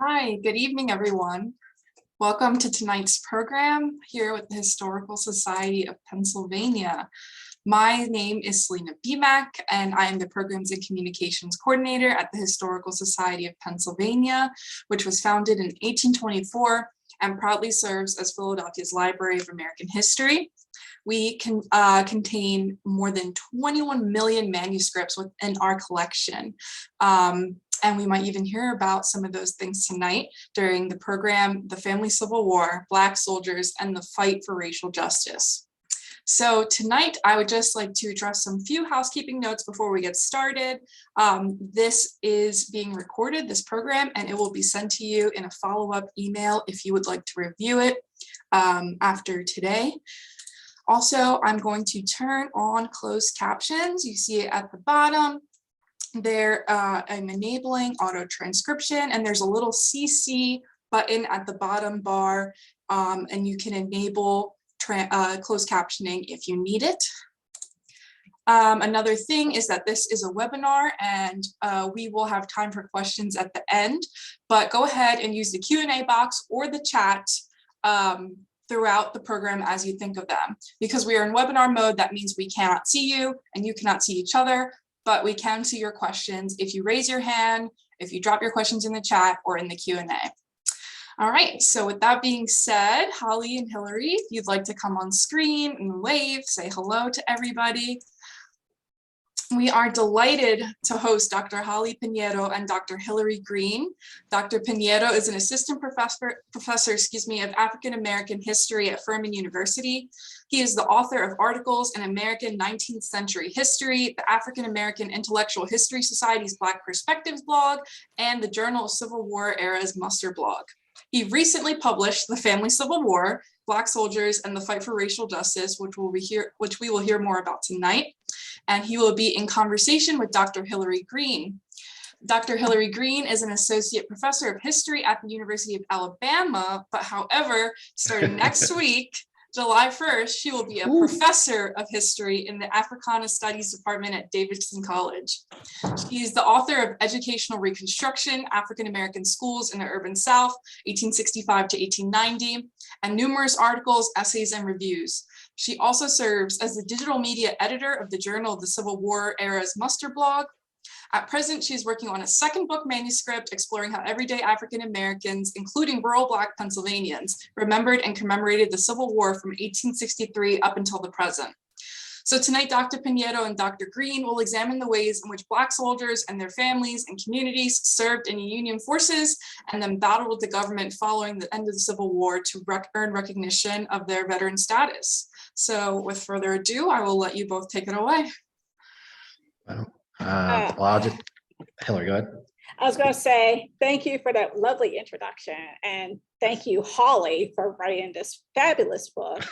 Hi, good evening, everyone. Welcome to tonight's program here with the Historical Society of Pennsylvania. My name is Selena Bemak, and I am the Programs and Communications Coordinator at the Historical Society of Pennsylvania, which was founded in 1824 and proudly serves as Philadelphia's Library of American History. We can contain more than 21 million manuscripts within our collection. And we might even hear about some of those things tonight during the program, The Family Civil War, Black Soldiers, and the Fight for Racial Justice. So tonight, I would just like to address some few housekeeping notes before we get started. This is being recorded, this program, and it will be sent to you in a follow-up email if you would like to review it after today. Also, I'm going to turn on closed captions. You see it at the bottom. There, I'm enabling auto transcription, and there's a little CC button at the bottom bar, and you can enable closed captioning if you need it. Another thing is that this is a webinar, and we will have time for questions at the end, but go ahead and use the Q&A box or the chat throughout the program as you think of them. Because we are in webinar mode, that means we cannot see you and you cannot see each other, but we can see your questions if you raise your hand, if you drop your questions in the chat or in the Q&A. All right, so with that being said, Holly and Hillary, if you'd like to come on screen and wave, say hello to everybody. We are delighted to host Dr. Holly Pinheiro and Dr. Hillary Green. Dr. Pinheiro is an assistant professor of African American history at Furman University. He is the author of articles in American 19th Century History, the African American Intellectual History Society's Black Perspectives blog, and the Journal of Civil War Era's Muster blog. He recently published The Family Civil War, Black Soldiers, and the Fight for Racial Justice, which we will hear more about tonight. And he will be in conversation with Dr. Hillary Green. Dr. Hillary Green is an associate professor of history at the University of Alabama, but however, starting next week, July 1st, she will be a professor of history in the Africana Studies Department at Davidson College. She is the author of Educational Reconstruction, African American Schools in the Urban South, 1865 to 1890, and numerous articles, essays, and reviews. She also serves as the digital media editor of the Journal of the Civil War Era's Muster blog. At present, she's working on a second book manuscript exploring how everyday African Americans, including rural Black Pennsylvanians, remembered and commemorated the Civil War from 1863 up until the present. So tonight, Dr. Pinheiro and Dr. Green will examine the ways in which Black soldiers and their families and communities served in the Union forces and then battled with the government following the end of the Civil War to earn recognition of their veteran status. So with further ado, I will let you both take it away. Well, I'll just, Hillary, go ahead. I was going to say, thank you for that lovely introduction. And thank you, Holly, for writing this fabulous book.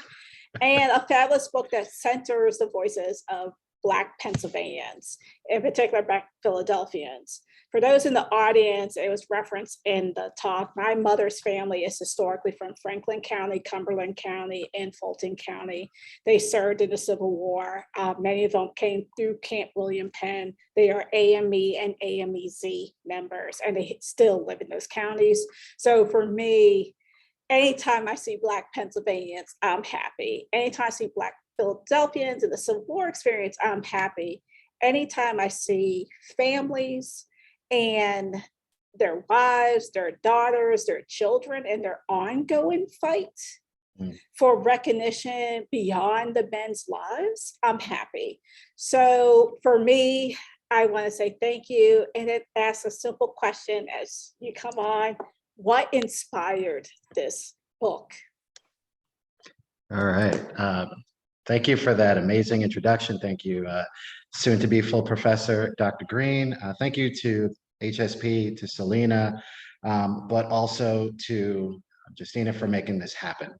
And a fabulous book that centers the voices of Black Pennsylvanians, in particular Black Philadelphians. For those in the audience, it was referenced in the talk, my mother's family is historically from Franklin County, Cumberland County, and Fulton County. They served in the Civil War. Many of them came through Camp William Penn. They are AME and AMEZ members, and they still live in those counties. So for me, anytime I see Black Pennsylvanians, I'm happy. Anytime I see Black Philadelphians in the Civil War experience, I'm happy. Anytime I see families and their wives, their daughters, their children, and their ongoing fight for recognition beyond the men's lives, I'm happy. So for me, I want to say thank you, and it asks a simple question as you come on. What inspired this book? All right. Thank you for that amazing introduction. Thank you, soon to be full professor, Dr. Green. Thank you to HSP, to Selena, but also to Justina for making this happen.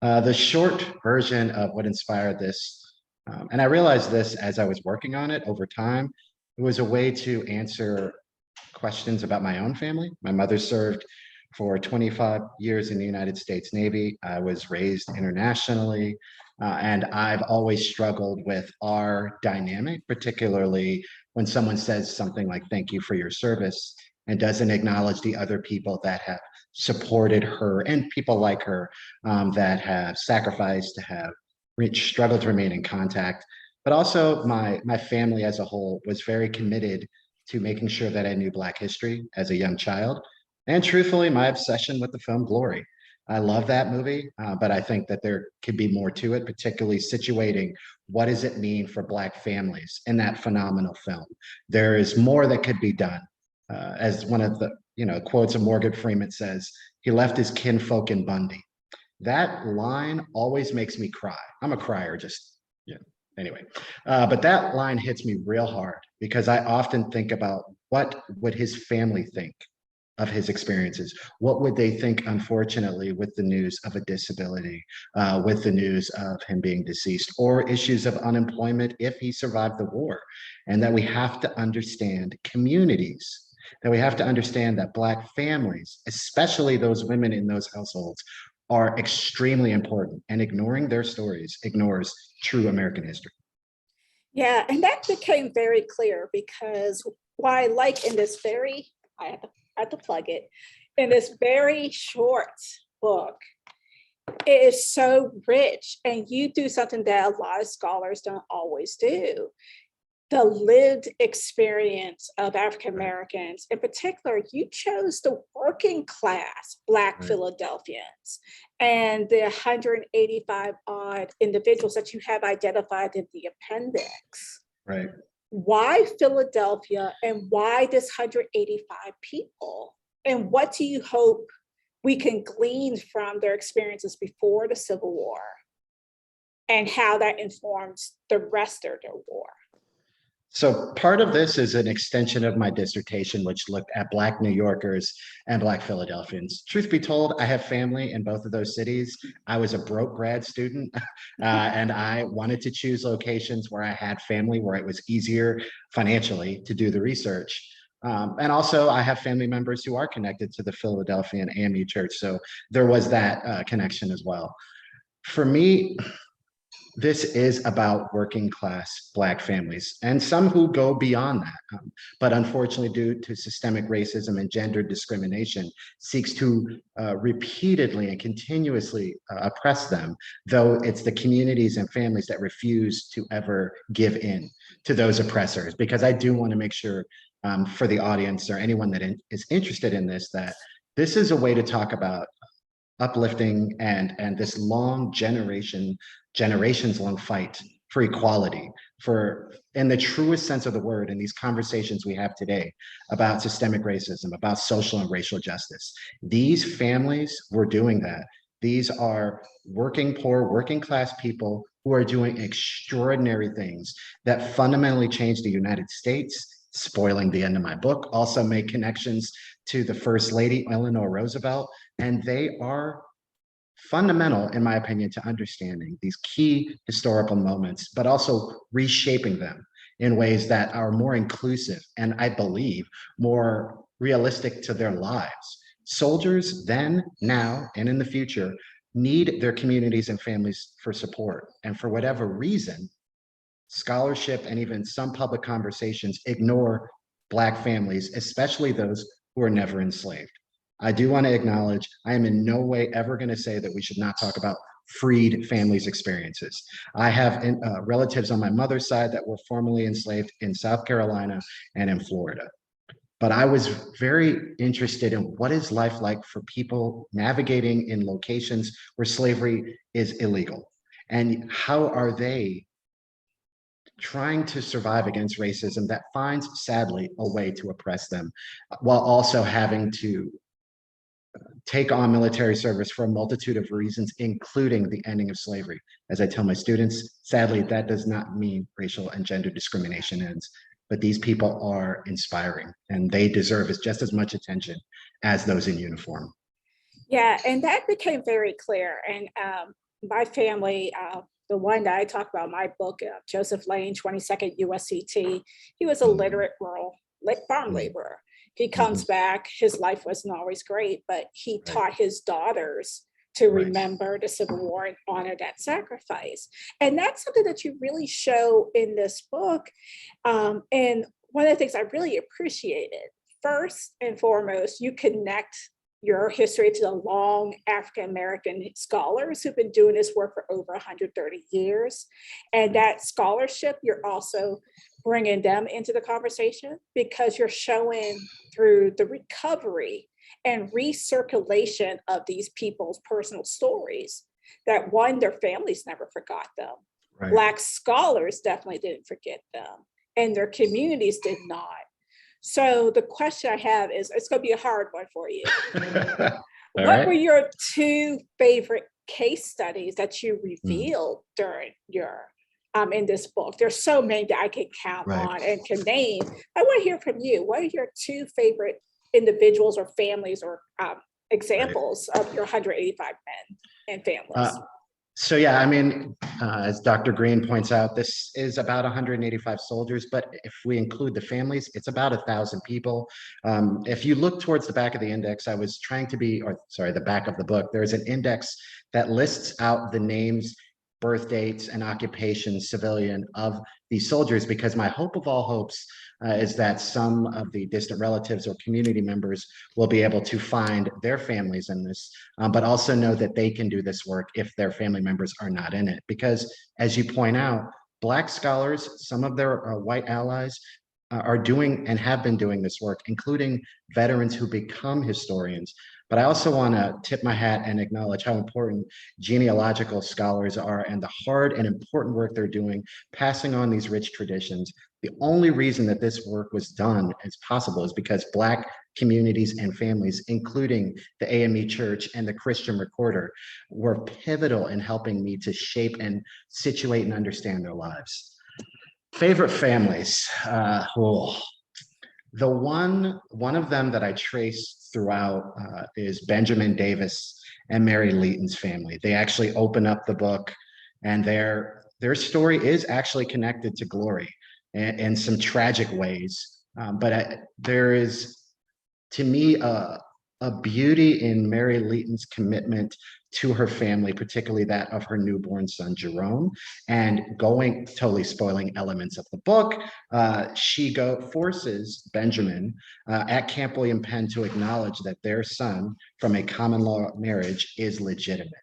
The short version of what inspired this, and I realized this as I was working on it over time, it was a way to answer questions about my own family. My mother served for 25 years in the United States Navy. I was raised internationally, and I've always struggled with our dynamic, particularly when someone says something like, thank you for your service. and doesn't acknowledge the other people that have supported her and people like her that have sacrificed, to have struggled to remain in contact. But also my family as a whole was very committed to making sure that I knew Black history as a young child. And truthfully, my obsession with the film Glory. I love that movie, but I think that there could be more to it, particularly situating what does it mean for Black families in that phenomenal film. There is more that could be done. As one of the quotes of Morgan Freeman says, he left his kinfolk in Bundy. That line always makes me cry. I'm a crier, just anyway. But that line hits me real hard because I often think about what would his family think of his experiences. What would they think, unfortunately, with the news of a disability, with the news of him being deceased, or issues of unemployment if he survived the war? And that we have to understand communities, that we have to understand that Black families, especially those women in those households, are extremely important, and ignoring their stories ignores true American history. Yeah, and that became very clear because why, like in this very, I have to plug it, in this very short book, it is so rich, and you do something that a lot of scholars don't always do. The lived experience of African Americans, in particular, you chose the working class Black Philadelphians and the 185 odd individuals that you have identified in the appendix. Right. Why Philadelphia, and why this 185 people? And what do you hope we can glean from their experiences before the Civil War and how that informs the rest of the war? So part of this is an extension of my dissertation, which looked at Black New Yorkers and Black Philadelphians. Truth be told, I have family in both of those cities. I was a broke grad student, and I wanted to choose locations where I had family, where it was easier financially to do the research. And also, I have family members who are connected to the Philadelphian AME Church, so there was that connection as well. For me, this is about working class Black families and some who go beyond that, but unfortunately, due to systemic racism and gender discrimination, seeks to repeatedly and continuously oppress them, though it's the communities and families that refuse to ever give in to those oppressors. Because I do want to make sure for the audience or anyone that is interested in this, that this is a way to talk about uplifting and this long generations long fight for equality, for, in the truest sense of the word, in these conversations we have today about systemic racism, about social and racial justice. These families were doing that. These are working poor, working class people who are doing extraordinary things that fundamentally change the United States, spoiling the end of my book, also make connections to the First Lady, Eleanor Roosevelt, and they are fundamental, in my opinion, to understanding these key historical moments, but also reshaping them in ways that are more inclusive and, I believe, more realistic to their lives. Soldiers then, now, and in the future need their communities and families for support. And for whatever reason, scholarship and even some public conversations ignore Black families, especially those who are never enslaved. I do want to acknowledge, I am in no way ever going to say that we should not talk about freed families' experiences. I have relatives on my mother's side that were formerly enslaved in South Carolina and in Florida. But I was very interested in what is life like for people navigating in locations where slavery is illegal, and how are they trying to survive against racism that finds, sadly, a way to oppress them, while also having to take on military service for a multitude of reasons, including the ending of slavery. As I tell my students, sadly, that does not mean racial and gender discrimination ends, but these people are inspiring and they deserve just as much attention as those in uniform. Yeah, and that became very clear. And my family, the one that I talk about in my book, Joseph Lane, 22nd USCT, he was a literate rural farm laborer. He comes back, his life wasn't always great, but he taught his daughters to remember the Civil War and honor that sacrifice. And that's something that you really show in this book. And one of the things I really appreciated first and foremost, you connect your history to the long African-American scholars who've been doing this work for over 130 years. And that scholarship, you're also bringing them into the conversation because you're showing through the recovery and recirculation of these people's personal stories that one, their families never forgot them. Right. Black scholars definitely didn't forget them, and their communities did not. So the question I have is, it's going to be a hard one for you. What were your two favorite case studies that you revealed during your in this book? There's so many that I can count on and can name. I want to hear from you. What are your two favorite individuals or families or examples of your 185 men and families? So yeah, I mean, as Dr. Green points out, this is about 185 soldiers, but if we include the families, it's about 1,000 people. If you look towards the back of the index, I was trying to be, or sorry, the back of the book, there's an index that lists out the names, birth dates, and occupations, civilian, of these soldiers, because my hope of all hopes is that some of the distant relatives or community members will be able to find their families in this, but also know that they can do this work if their family members are not in it. Because as you point out, Black scholars, some of their white allies, are doing and have been doing this work, including veterans who become historians. But I also want to tip my hat and acknowledge how important genealogical scholars are and the hard and important work they're doing, passing on these rich traditions. The only reason that this work was done as possible is because Black communities and families, including the AME Church and the Christian Recorder, were pivotal in helping me to shape and situate and understand their lives. Favorite families. The one of them that I trace throughout is Benjamin Davis and Mary Leighton's family. They actually open up the book, and their story is actually connected to Glory in some tragic ways. But there is, to me, a beauty in Mary Leighton's commitment to her family, particularly that of her newborn son, Jerome, and totally spoiling elements of the book, she forces Benjamin at Camp William Penn to acknowledge that their son from a common law marriage is legitimate.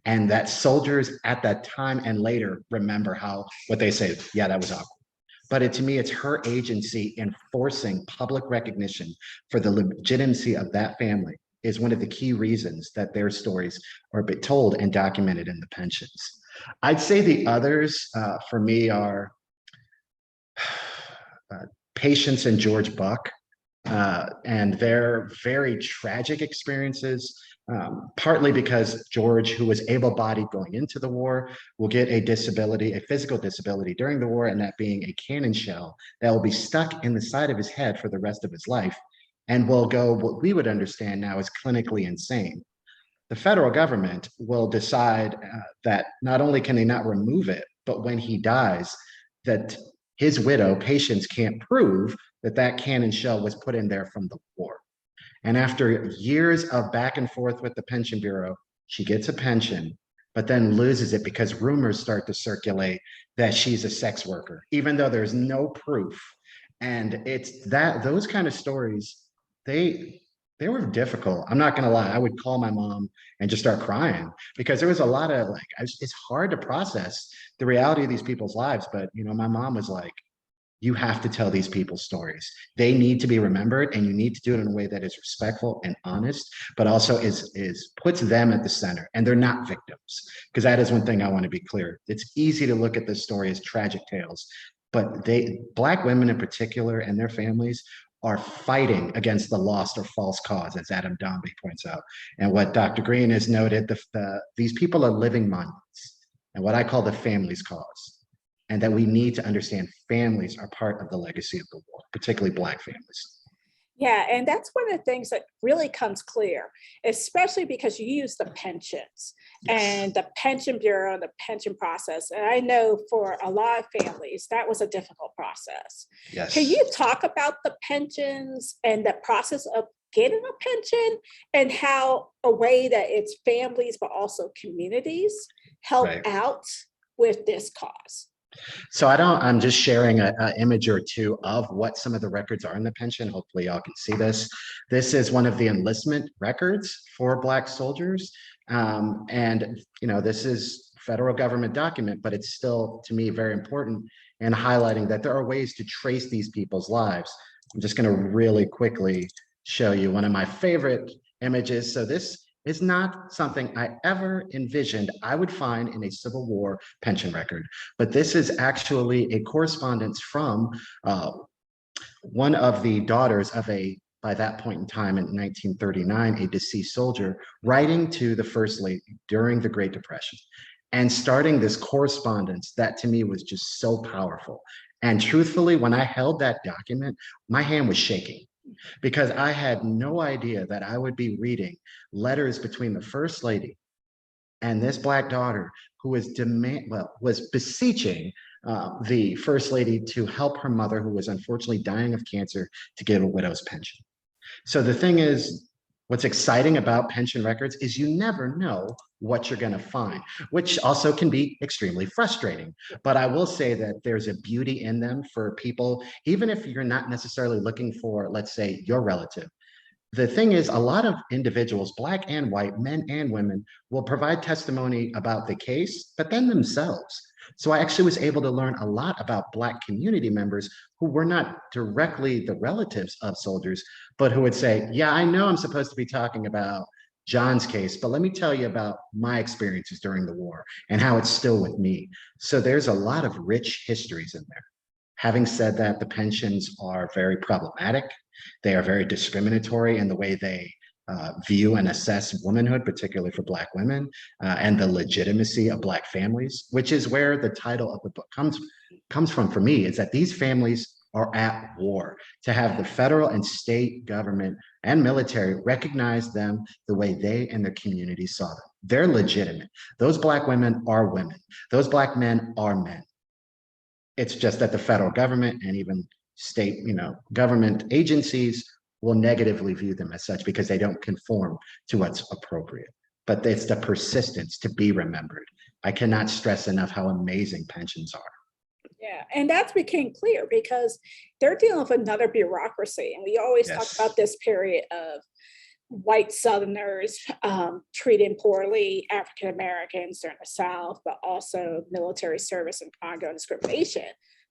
And that soldiers at that time and later remember what they say, yeah, that was awkward. But to me, it's her agency in forcing public recognition for the legitimacy of that family is one of the key reasons that their stories are told and documented in the pensions. I'd say the others for me are Patience and George Buck and their very tragic experiences, partly because George, who was able-bodied going into the war, will get a disability, a physical disability during the war, and that being a cannon shell that will be stuck in the side of his head for the rest of his life and will go what we would understand now as clinically insane. The federal government will decide that not only can they not remove it, but when he dies, that his widow, Patience, can't prove that that cannon shell was put in there from the war. And after years of back and forth with the Pension Bureau, she gets a pension, but then loses it because rumors start to circulate that she's a sex worker, even though there's no proof. And it's those kind of stories, they were difficult. I'm not gonna lie. I would call my mom and just start crying because there was a lot of it's hard to process the reality of these people's lives. But my mom was like, you have to tell these people's stories. They need to be remembered, and you need to do it in a way that is respectful and honest, but also puts them at the center, and they're not victims. Because that is one thing I want to be clear. It's easy to look at this story as tragic tales, but Black women in particular and their families are fighting against the lost or false cause, as Adam Dombey points out. And what Dr. Green has noted, these people are living monuments, and what I call the family's cause. And that we need to understand families are part of the legacy of the war, particularly Black families. Yeah, and that's one of the things that really comes clear, especially because you use the pensions and the Pension Bureau, the pension process. And I know for a lot of families, that was a difficult process. Yes. Can you talk about the pensions and the process of getting a pension and how a way that it's families, but also communities help out with this cause? So I'm just sharing an image or two of what some of the records are in the pension. Hopefully y'all can see this. This is one of the enlistment records for Black soldiers. And, this is federal government document, but it's still, to me, very important in highlighting that there are ways to trace these people's lives. I'm just going to really quickly show you one of my favorite images. So this is not something I ever envisioned I would find in a Civil War pension record, but this is actually a correspondence from one of the daughters of by that point in time in 1939, a deceased soldier, writing to the First Lady during the Great Depression and starting this correspondence that to me was just so powerful. And truthfully, when I held that document, my hand was shaking because I had no idea that I would be reading letters between the First Lady and this Black daughter who was beseeching the First Lady to help her mother, who was unfortunately dying of cancer, to get a widow's pension. So the thing is, what's exciting about pension records is you never know what you're going to find, which also can be extremely frustrating. But I will say that there's a beauty in them for people, even if you're not necessarily looking for, let's say, your relative. The thing is, a lot of individuals, Black and white, men and women, will provide testimony about the case, but then themselves. So I actually was able to learn a lot about Black community members who were not directly the relatives of soldiers, but who would say, yeah, I know I'm supposed to be talking about John's case, but let me tell you about my experiences during the war and how it's still with me. So there's a lot of rich histories in there. Having said that, the pensions are very problematic. They are very discriminatory in the way they view and assess womanhood, particularly for Black women, and the legitimacy of Black families, which is where the title of the book comes from for me, is that these families are at war. To have the federal and state government and military recognize them the way they and their communities saw them. They're legitimate. Those Black women are women. Those Black men are men. It's just that the federal government and even state, government agencies will negatively view them as such because they don't conform to what's appropriate. But it's the persistence to be remembered. I cannot stress enough how amazing pensions are. Yeah, and that became clear because they're dealing with another bureaucracy. And we always talk about this period of white Southerners treating poorly African Americans during the South, but also military service and ongoing discrimination.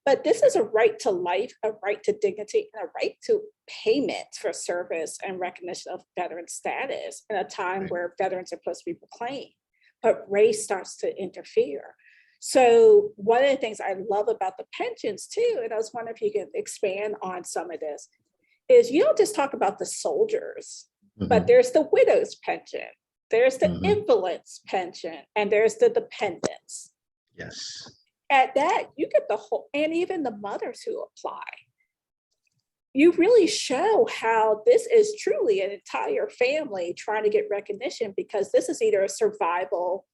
But this is a right to life, a right to dignity, and a right to payment for service and recognition of veteran status in a time where veterans are supposed to be proclaimed. But race starts to interfere. So one of the things I love about the pensions too, and I was wondering if you could expand on some of this, is you don't just talk about the soldiers, but there's the widow's pension, there's the invalid's pension, and there's the dependents. Yes. At that, you get the whole, and even the mothers who apply. You really show how this is truly an entire family trying to get recognition because this is either a survival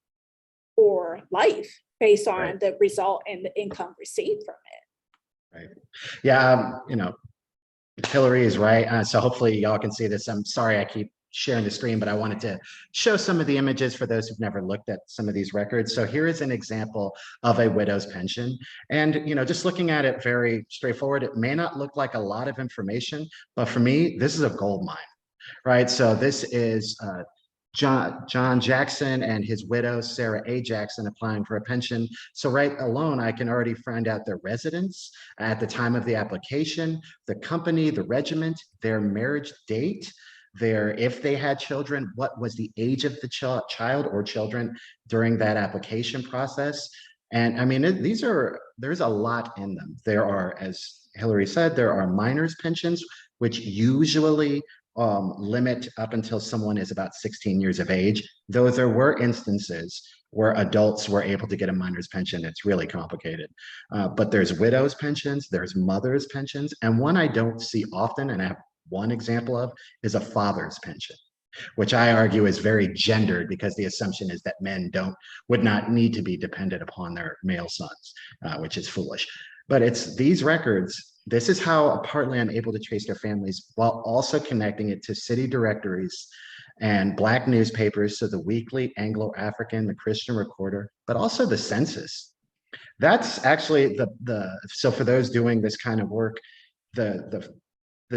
or life based on the result and the income received from it. Right. Yeah, Hillary is right. So hopefully y'all can see this. I'm sorry I keep sharing the screen, but I wanted to show some of the images for those who've never looked at some of these records. So here is an example of a widow's pension. And, just looking at it very straightforward, it may not look like a lot of information, but for me, this is a gold mine, right? So this is John Jackson and his widow, Sarah A. Jackson, applying for a pension. So right alone, I can already find out their residence at the time of the application, the company, the regiment, their marriage date, if they had children, what was the age of the child or children during that application process. And I mean, there's a lot in them. There are, as Hillary said, there are minors' pensions, which usually limit up until someone is about 16 years of age, though there were instances where adults were able to get a minor's pension. It's really complicated. But there's widows' pensions, there's mothers' pensions, and one I don't see often, and I have one example of, is a father's pension, which I argue is very gendered because the assumption is that men would not need to be dependent upon their male sons, which is foolish. But it's these records, this is how partly I'm able to trace their families while also connecting it to city directories and Black newspapers, so the Weekly, Anglo-African, the Christian Recorder, but also the census. That's actually so for those doing this kind of work, the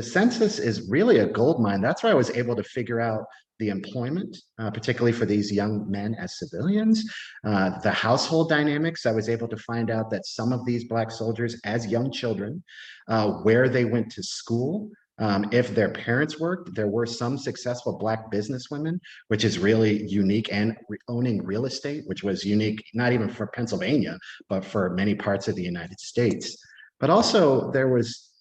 census is really a gold mine. That's where I was able to figure out the employment, particularly for these young men as civilians, the household dynamics. I was able to find out that some of these Black soldiers as young children, where they went to school, if their parents worked, there were some successful Black businesswomen, which is really unique, and owning real estate, which was unique, not even for Pennsylvania, but for many parts of the United States. But also there's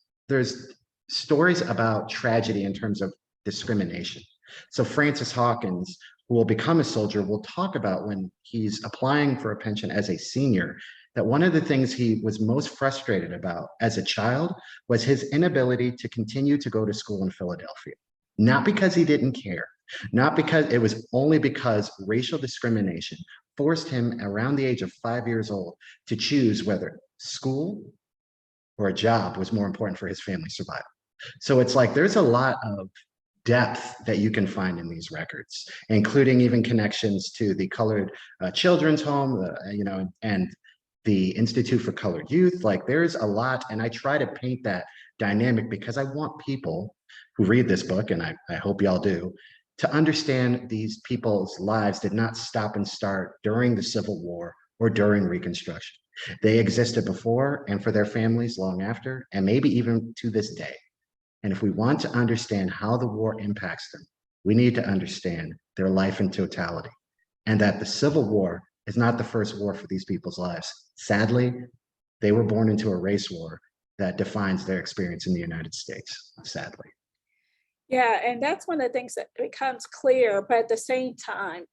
stories about tragedy in terms of discrimination. So Francis Hawkins, who will become a soldier, will talk about when he's applying for a pension as a senior, that one of the things he was most frustrated about as a child was his inability to continue to go to school in Philadelphia. Not because he didn't care, not because it was only because racial discrimination forced him around the age of 5 years old to choose whether school or a job was more important for his family's survival. So it's like there's a lot of depth that you can find in these records, including even connections to the Colored Children's Home, and the Institute for Colored Youth. Like there's a lot, and I try to paint that dynamic because I want people who read this book, and I hope y'all do, to understand these people's lives did not stop and start during the Civil War or during Reconstruction. They existed before and for their families long after, and maybe even to this day. And if we want to understand how the war impacts them, we need to understand their life in totality, and that the Civil War is not the first war for these people's lives. Sadly, they were born into a race war that defines their experience in the United States, sadly. Yeah, and that's one of the things that becomes clear, but at the same time,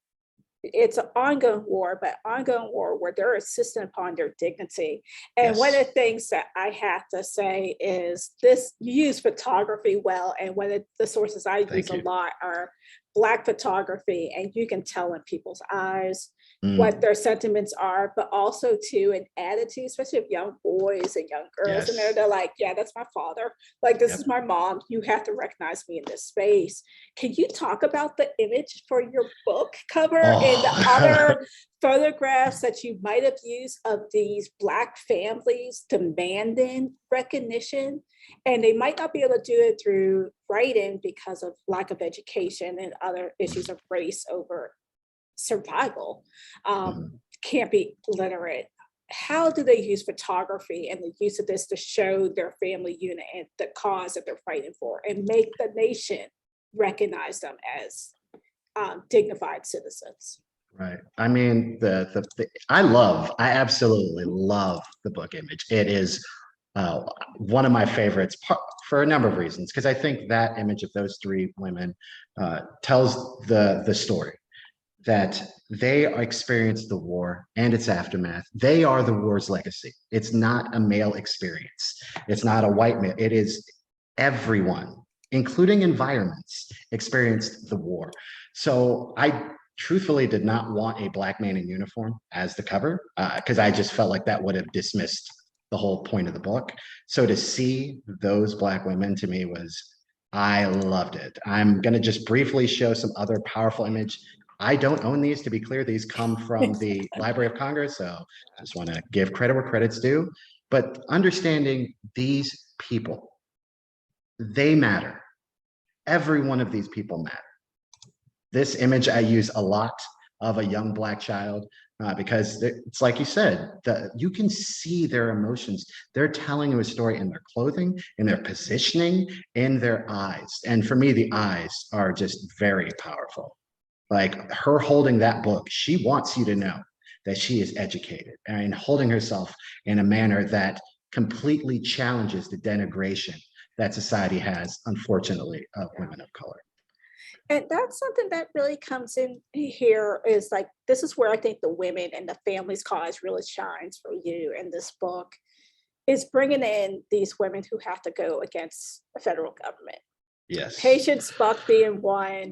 it's an ongoing war, but ongoing war where they're insistent upon their dignity. And one of the things that I have to say is this: you use photography well, and one of the sources I use a lot are Black photography, and you can tell in people's eyes what their sentiments are, but also too an attitude, especially of young boys and young girls. And they're like, yeah, that's my father. Like, this is my mom. You have to recognize me in this space. Can you talk about the image for your book cover and the other photographs that you might have used of these Black families demanding recognition? And they might not be able to do it through writing because of lack of education and other issues of race over survival, can't be literate. How do they use photography and the use of this to show their family unit and the cause that they're fighting for, and make the nation recognize them as dignified citizens? Right. I mean, I absolutely love the book image. It is one of my favorites for a number of reasons, because I think that image of those three women tells the story that they experienced the war and its aftermath. They are the war's legacy. It's not a male experience. It's not a white male. It is everyone, including environments, experienced the war. So I truthfully did not want a Black man in uniform as the cover, because I just felt like that would have dismissed the whole point of the book. So to see those Black women, to me, I loved it. I'm going to just briefly show some other powerful image. I don't own these, to be clear. These come from the Library of Congress, so I just want to give credit where credit's due. But understanding these people, they matter. Every one of these people matter. This image I use a lot of a young Black child because it's like you said, you can see their emotions. They're telling you a story in their clothing, in their positioning, in their eyes. And for me, the eyes are just very powerful. Like her holding that book, she wants you to know that she is educated, and holding herself in a manner that completely challenges the denigration that society has, unfortunately, of women of color. And that's something that really comes in here, is like, this is where I think the women and the families cause really shines for you in this book, is bringing in these women who have to go against the federal government. Yes. Patience Buck being one.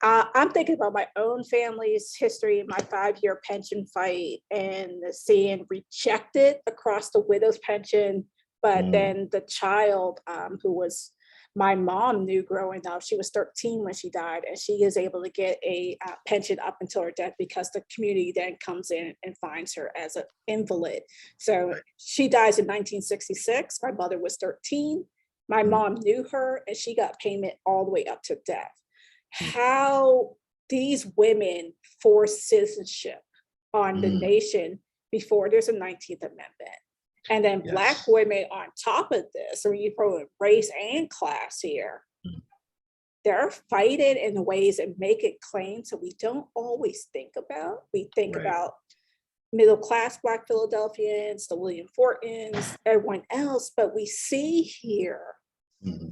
I'm thinking about my own family's history, my 5-year pension fight, and seeing rejected across the widow's pension, but then the child who was My mom knew growing up, she was 13 when she died, and she is able to get a pension up until her death because the community then comes in and finds her as an invalid. So she dies in 1966. My mother was 13. My mom knew her, and she got payment all the way up to death. How these women force citizenship on the nation before there's a 19th Amendment. And then Black women on top of this, so you throw in race and class here, they're fighting in ways and making claims that we don't always think about. We think about middle class Black Philadelphians, the William Fortons, everyone else, but we see here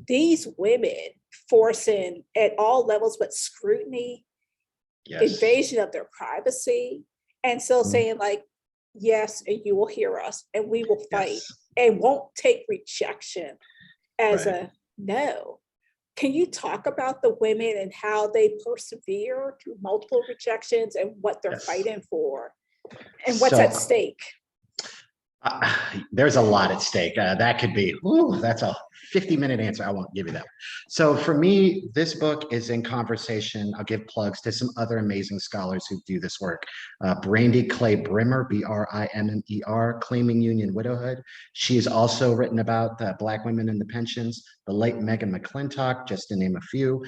these women forcing at all levels, but scrutiny, invasion of their privacy, and still saying like, yes, and you will hear us, and we will fight, and won't take rejection as a no. Can you talk about the women and how they persevere through multiple rejections and what they're fighting for and what's at stake? There's a lot at stake. That could be, that's a 50-minute answer. I won't give you that. So for me, this book is in conversation. I'll give plugs to some other amazing scholars who do this work. Brandy Clay Brimmer, B-R-I-M-M-E-R, Claiming Union Widowhood. She has also written about Black women in the pensions. The late Megan McClintock, just to name a few.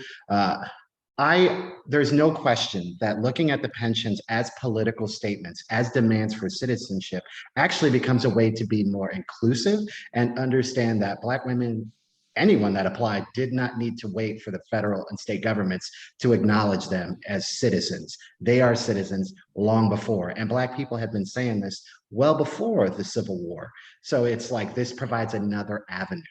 There's no question that looking at the pensions as political statements, as demands for citizenship, actually becomes a way to be more inclusive and understand that Black women, anyone that applied, did not need to wait for the federal and state governments to acknowledge them as citizens. They are citizens long before, and Black people have been saying this well before the Civil War. So it's like this provides another avenue.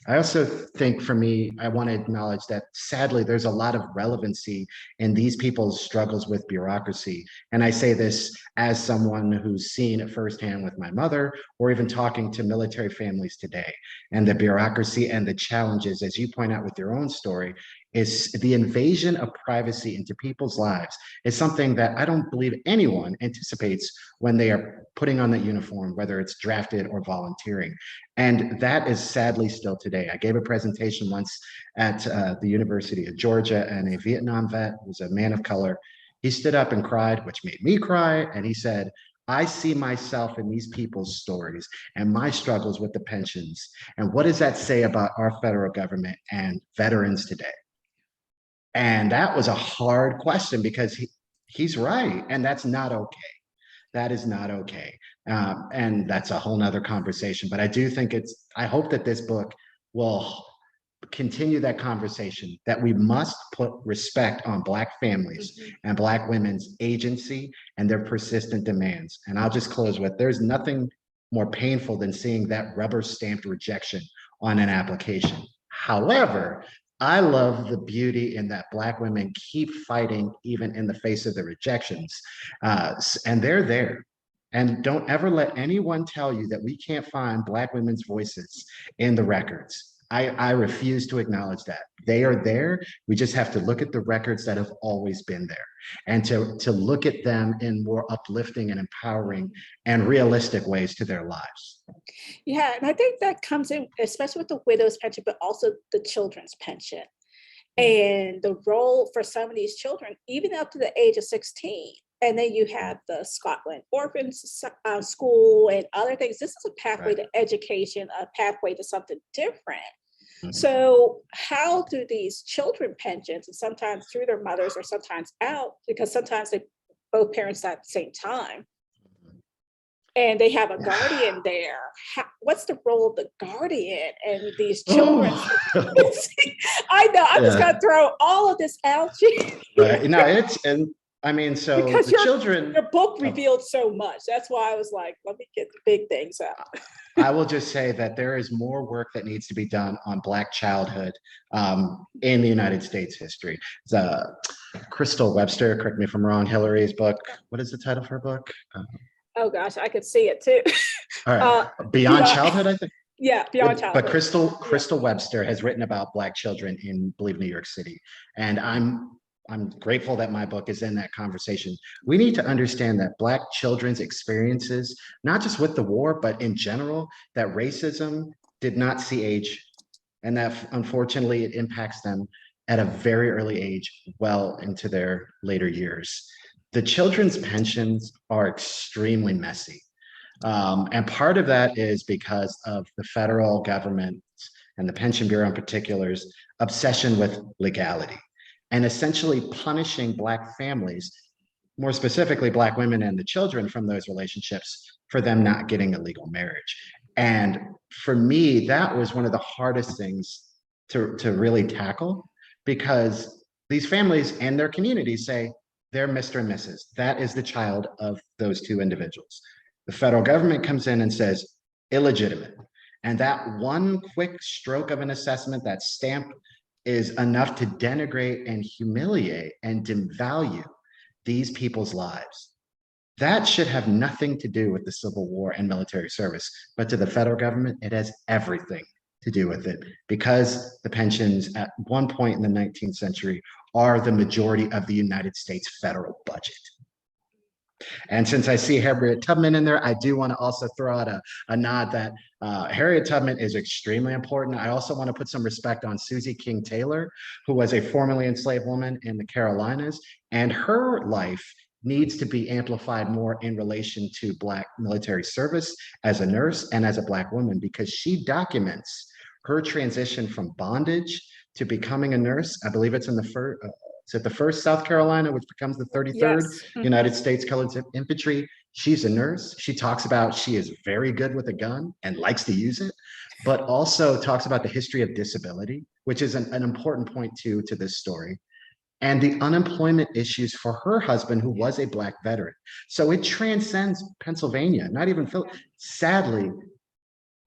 I also think for me, I want to acknowledge that sadly, there's a lot of relevancy in these people's struggles with bureaucracy. And I say this as someone who's seen it firsthand with my mother, or even talking to military families today. And the bureaucracy and the challenges, as you point out with your own story, is the invasion of privacy into people's lives is something that I don't believe anyone anticipates when they are putting on that uniform, whether it's drafted or volunteering. And that is sadly still today. I gave a presentation once at the University of Georgia, and a Vietnam vet who's a man of color, he stood up and cried, which made me cry. And he said, I see myself in these people's stories and my struggles with the pensions. And what does that say about our federal government and veterans today? And that was a hard question because he's right. And that's not okay. That is not okay. And that's a whole nother conversation. But I do think I hope that this book will continue that conversation, that we must put respect on Black families and Black women's agency and their persistent demands. And I'll just close with, there's nothing more painful than seeing that rubber stamped rejection on an application. However, I love the beauty in that Black women keep fighting even in the face of the rejections. And they're there. And don't ever let anyone tell you that we can't find Black women's voices in the records. I refuse to acknowledge that. They are there. We just have to look at the records that have always been there and to look at them in more uplifting and empowering and realistic ways to their lives. Yeah, and I think that comes in, especially with the widow's pension, but also the children's pension. And the role for some of these children, even up to the age of 16. And then you have the Scotland Orphan School and other things. This is a pathway to education, a pathway to something different. So how do these children pensions, and sometimes through their mothers or sometimes out, because sometimes they both parents at the same time, and they have a guardian there. What's the role of the guardian and these children? I know, I'm just gonna throw all of this out. Right. No, I mean, so because the children. Your book revealed so much. That's why I was like, let me get the big things out. I will just say that there is more work that needs to be done on Black childhood in the United States history. Crystal Webster, correct me if I'm wrong, Hillary's book. What is the title of her book? Oh gosh, I could see it too. All right, Beyond Childhood, I think. Yeah, Beyond Childhood. But Crystal Webster has written about Black children in, I believe, New York City, and I'm grateful that my book is in that conversation. We need to understand that Black children's experiences, not just with the war, but in general, that racism did not see age. And that unfortunately it impacts them at a very early age, well into their later years. The children's pensions are extremely messy. And part of that is because of the federal government and the Pension Bureau in particular's obsession with legality and essentially punishing Black families, more specifically Black women and the children from those relationships, for them not getting a legal marriage. And for me, that was one of the hardest things to really tackle, because these families and their communities say they're Mr. and Mrs. That is the child of those two individuals. The federal government comes in and says illegitimate. And that one quick stroke of an assessment, that stamp, is enough to denigrate and humiliate and devalue these people's lives. That should have nothing to do with the Civil War and military service, but to the federal government, it has everything to do with it, because the pensions at one point in the 19th century are the majority of the United States federal budget. And since I see Harriet Tubman in there, I do want to also throw out a nod that Harriet Tubman is extremely important. I also want to put some respect on Susie King Taylor, who was a formerly enslaved woman in the Carolinas, and her life needs to be amplified more in relation to Black military service as a nurse and as a Black woman, because she documents her transition from bondage to becoming a nurse. I believe it's in the first, the 1st South Carolina, which becomes the 33rd United States Colored Infantry. She's a nurse. She talks about she is very good with a gun and likes to use it, but also talks about the history of disability, which is an important point to this story, and the unemployment issues for her husband, who was a Black veteran. So it transcends Pennsylvania, not even Philly. Sadly,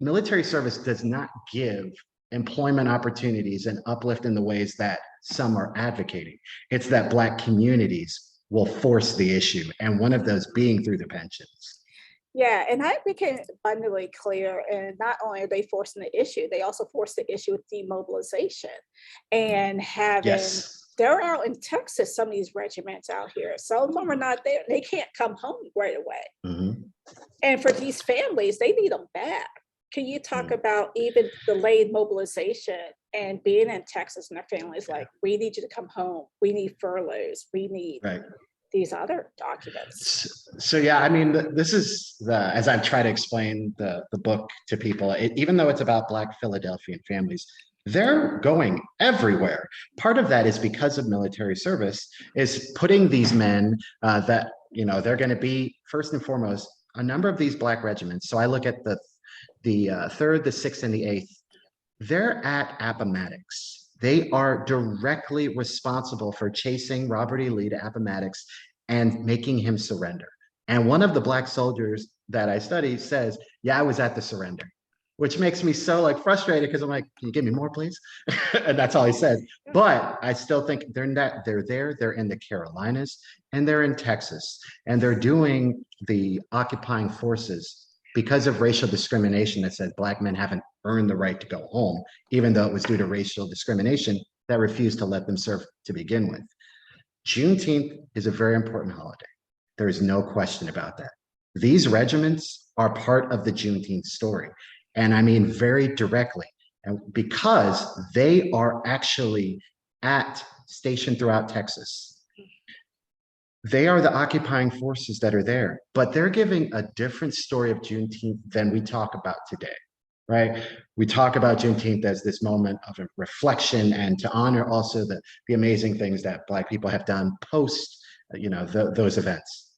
military service does not give employment opportunities and uplift in the ways that some are advocating. It's that Black communities will force the issue, and one of those being through the pensions. Yeah, and that became abundantly clear. And not only are they forcing the issue, they also force the issue with demobilization and having. Yes. There are in Texas some of these regiments out here. Some of them are not there. They can't come home right away. And for these families, they need them back. Can you talk about even delayed mobilization and being in Texas and their families like, we need you to come home. We need furloughs. We need these other documents. So yeah, I mean, this is as I've tried to explain the book to people, even though it's about Black Philadelphian families, they're going everywhere. Part of that is because of military service, is putting these men that, they're going to be, first and foremost, a number of these Black regiments. So I look at the 3rd, the 6th, and the 8th. They're at Appomattox. They are directly responsible for chasing Robert E. Lee to Appomattox and making him surrender. And one of the Black soldiers that I study says, yeah, I was at the surrender, which makes me so frustrated, because I'm like, can you give me more, please? And that's all he said. But I still think they're there, they're in the Carolinas, and they're in Texas, and they're doing the occupying forces because of racial discrimination that says Black men haven't earned the right to go home, even though it was due to racial discrimination that refused to let them serve to begin with. Juneteenth is a very important holiday. There is no question about that. These regiments are part of the Juneteenth story. And I mean very directly, and because they are actually stationed throughout Texas. They are the occupying forces that are there, but they're giving a different story of Juneteenth than we talk about today, right? We talk about Juneteenth as this moment of reflection and to honor also the amazing things that Black people have done post, those events.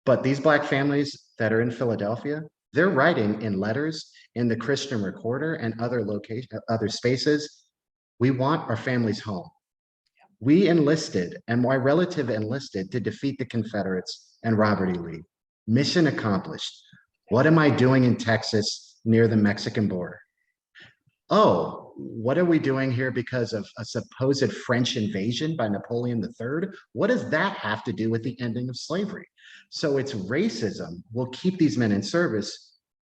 But these Black families that are in Philadelphia, they're writing in letters in the Christian Recorder and other spaces, we want our families home. We enlisted, and my relative enlisted, to defeat the Confederates and Robert E. Lee. Mission accomplished. What am I doing in Texas near the Mexican border? Oh, what are we doing here because of a supposed French invasion by Napoleon III? What does that have to do with the ending of slavery? So it's racism will keep these men in service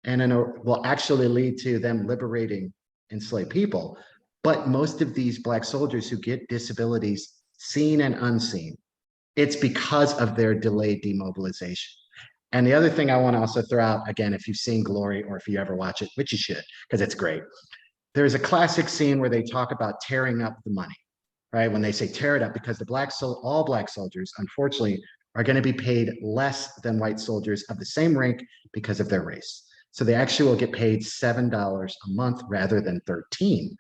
and will actually lead to them liberating enslaved people. But most of these Black soldiers who get disabilities, seen and unseen, it's because of their delayed demobilization. And the other thing I want to also throw out, again, if you've seen Glory or if you ever watch it, which you should, because it's great. there's a classic scene where they talk about tearing up the money, right? When they say tear it up, because all black soldiers, unfortunately, are going to be paid less than white soldiers of the same rank because of their race. So they actually will get paid $7 a month rather than 13.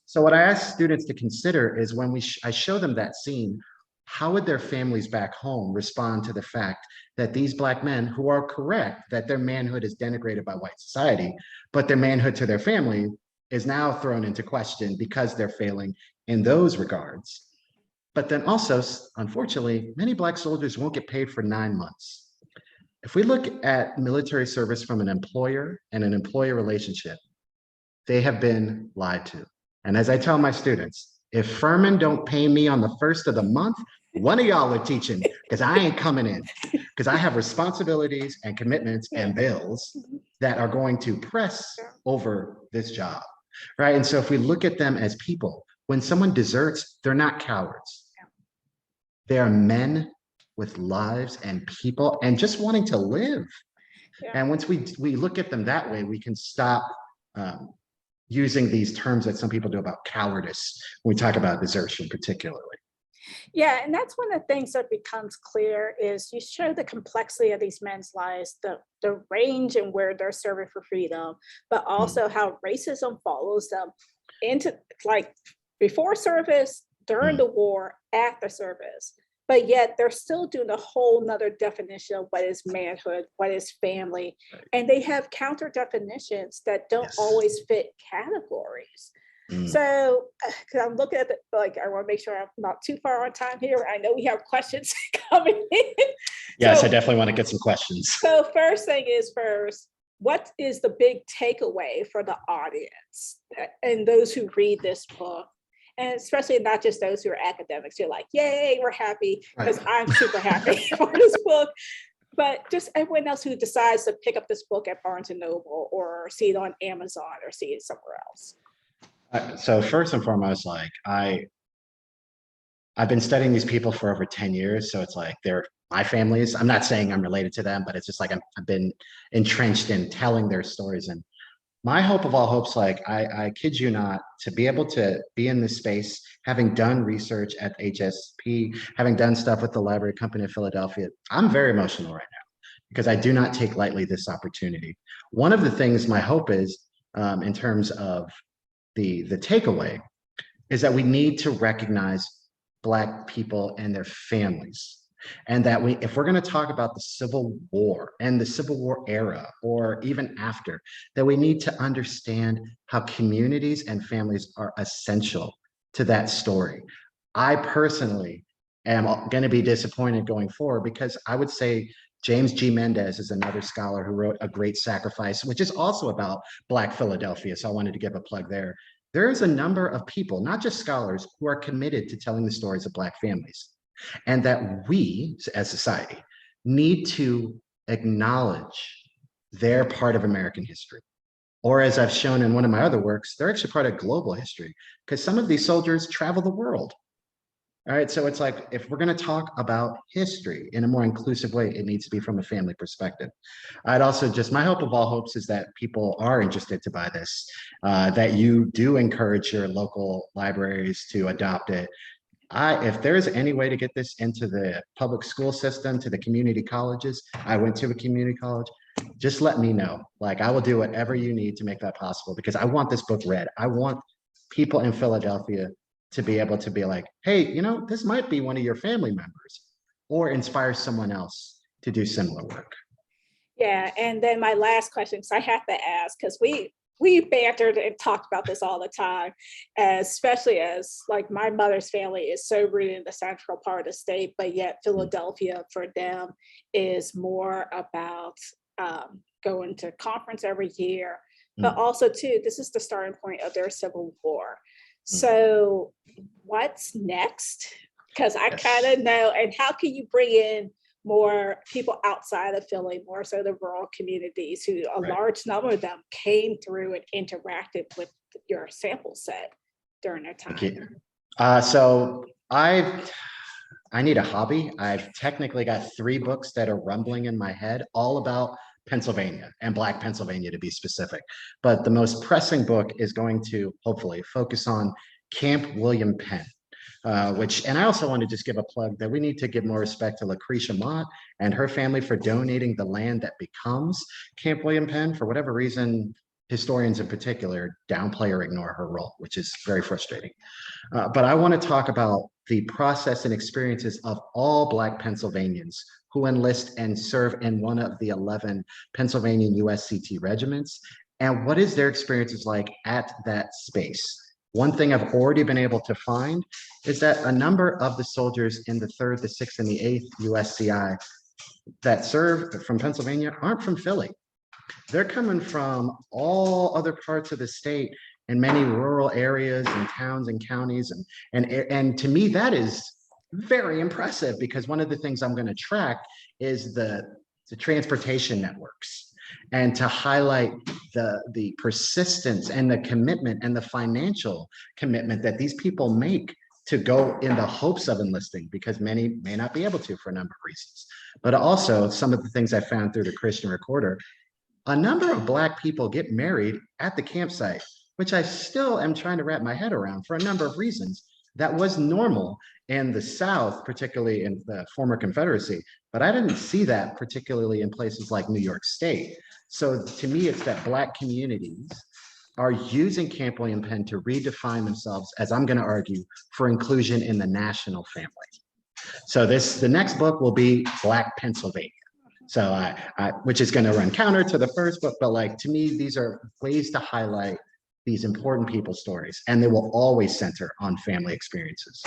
So what I ask students to consider is when I show them that scene, how would their families back home respond to the fact that these black men, who are correct that their manhood is denigrated by white society, but their manhood to their family is now thrown into question because they're failing in those regards. But then also, unfortunately, many black soldiers won't get paid for 9 months. If we look at military service from an employer and an employee relationship, they have been lied to. And as I tell my students, if Furman don't pay me on the first of the month, one of y'all are teaching because I ain't coming in, because I have responsibilities and commitments and bills that are going to press over this job, right? And so if we look at them as people, when someone deserts, they're not cowards. They are men with lives and people and just wanting to live. Yeah. And once we look at them that way, we can stop using these terms that some people do about cowardice when we talk about desertion particularly. Yeah, and that's one of the things that becomes clear is you show the complexity of these men's lives, the range and where they're serving for freedom, but also how racism follows them into like before service, during the war, after service. But yet they're still doing a whole nother definition of what is manhood, what is family. Right. And they have counter definitions that don't always fit categories. So because I'm looking at like, I want to make sure I'm not too far on time here. I know we have questions coming in. Yes, I definitely want to get some questions. So first thing is first, what is the big takeaway for the audience and those who read this book? And especially not just those who are academics, you're like, yay, we're happy, because I'm super happy for this book. But just everyone else who decides to pick up this book at Barnes & Noble or see it on Amazon or see it somewhere else. So first and foremost, like I've been studying these people for over 10 years. So it's like they're my families. I'm not saying I'm related to them, but it's just like I've been entrenched in telling their stories. And my hope of all hopes, like I kid you not, to be able to be in this space, having done research at HSP, having done stuff with the Library Company of Philadelphia, I'm very emotional right now because I do not take lightly this opportunity. One of the things my hope is in terms of the takeaway is that we need to recognize Black people and their families. And that if we're going to talk about the Civil War and the Civil War era, or even after, that we need to understand how communities and families are essential to that story. I personally am going to be disappointed going forward because I would say James G. Mendez is another scholar who wrote A Great Sacrifice, which is also about Black Philadelphia. So I wanted to give a plug there. There is a number of people, not just scholars, who are committed to telling the stories of Black families. And that we, as society, need to acknowledge their part of American history. Or as I've shown in one of my other works, they're actually part of global history because some of these soldiers travel the world. All right, so it's like, if we're gonna talk about history in a more inclusive way, it needs to be from a family perspective. I'd also my hope of all hopes is that people are interested to buy this, that you do encourage your local libraries to adopt it. If there's any way to get this into the public school system, to the community colleges, I went to a community college, just let me know. Like, I will do whatever you need to make that possible because I want this book read. I want people in Philadelphia to be able to be like, hey, you know, this might be one of your family members, or inspire someone else to do similar work. Yeah, and then my last question, because I have to ask, because we bantered and talked about this all the time, especially as like my mother's family is so rooted in the central part of the state, but yet Philadelphia for them is more about going to conference every year, but also too, this is the starting point of their Civil War. So what's next? Because I kind of know, and how can you bring in more people outside of Philly, more so the rural communities who a large number of them came through and interacted with your sample set during their time? So I need a hobby. I've technically got 3 books that are rumbling in my head, all about Pennsylvania, and Black Pennsylvania to be specific. But the most pressing book is going to hopefully focus on Camp William Penn. And I also want to just give a plug that we need to give more respect to Lucretia Mott and her family for donating the land that becomes Camp William Penn. For whatever reason, historians in particular downplay or ignore her role, which is very frustrating. But I want to talk about the process and experiences of all Black Pennsylvanians who enlist and serve in one of the 11 Pennsylvania USCT regiments, and what is their experiences like at that space. One thing I've already been able to find is that a number of the soldiers in the 3rd, the 6th, and the 8th USCI that serve from Pennsylvania aren't from Philly. They're coming from all other parts of the state and many rural areas and towns and counties. And to me, that is very impressive, because one of the things I'm going to track is the transportation networks, and to highlight the persistence and the commitment and the financial commitment that these people make to go in the hopes of enlisting, because many may not be able to for a number of reasons. But also some of the things I found through the Christian Recorder, a number of Black people get married at the campsite, which I still am trying to wrap my head around for a number of reasons. That was normal in the South, particularly in the former Confederacy, but I didn't see that particularly in places like New York State. So to me, it's that Black communities are using Camp William Penn to redefine themselves, as I'm going to argue, for inclusion in the national family. So the next book will be Black Pennsylvania. So which is going to run counter to the first book, but like, to me, these are ways to highlight these important people's stories, and they will always center on family experiences.